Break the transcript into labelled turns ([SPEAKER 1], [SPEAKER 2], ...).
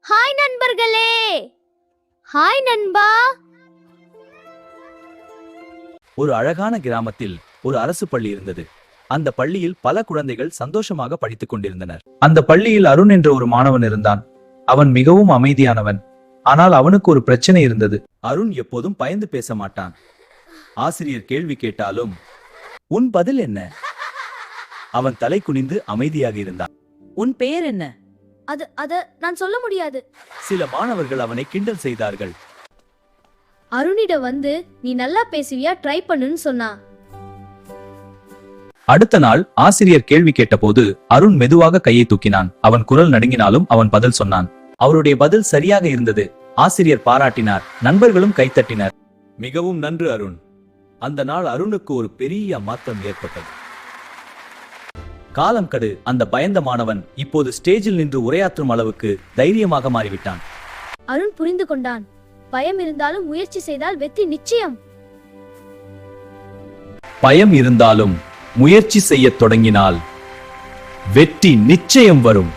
[SPEAKER 1] Hi நண்பர்களே. Hi நண்பா.
[SPEAKER 2] ஒரு அழகான கிராமத்தில் ஒரு அரசு பள்ளி இருந்தது. அந்த பள்ளியில் பல குழந்தைகள் சந்தோஷமாக படித்துக் கொண்டிருந்தனர். அந்த பள்ளியில் அருண் என்ற ஒரு மாணவன் இருந்தான். அவன் மிகவும் அமைதியானவன். ஆனால் அவனுக்கு ஒரு பிரச்சனை இருந்தது. அருண் எப்போதும் பயந்து பேச மாட்டான். ஆசிரியர் கேள்வி கேட்டாலும் உன் பதில் என்ன? அவன் தலை குனிந்து அமைதியாக இருந்தான்.
[SPEAKER 3] உன் பெயர் என்ன?
[SPEAKER 1] அத நான் சொல்ல முடியாது.
[SPEAKER 2] சில மாணவர்கள் அவனை கிண்டல் செய்தார்கள்.
[SPEAKER 1] அருணிட வந்து நீ நல்லா பேசுவியா, ட்ரை பண்ணுன்னு சொன்னா.
[SPEAKER 2] அடுத்த நாள் ஆசிரியர் கேள்வி கேட்டபோது அருண் மெதுவாக கையை தூக்கினான். அவன் குரல் நடுங்கினாலும் அவன் பதில் சொன்னான். அவருடைய பதில் சரியாக இருந்தது. ஆசிரியர் பாராட்டினார். நண்பர்களும் கைத்தட்டினர். மிகவும் நன்று அருண். அந்த நாள் அருணுக்கு ஒரு பெரிய மாற்றம் ஏற்பட்டது. காலம் கடு அந்த பயந்த மாணவன் இப்போது ஸ்டேஜில் நின்று உரையாற்றும் அளவுக்கு தைரியமாக மாறிவிட்டான்.
[SPEAKER 1] அருண் புரிந்து கொண்டான். பயம் இருந்தாலும் முயற்சி செய்தால் வெற்றி நிச்சயம்.
[SPEAKER 2] பயம் இருந்தாலும் முயற்சி செய்யத் தொடங்கினால் வெற்றி நிச்சயம் வரும்.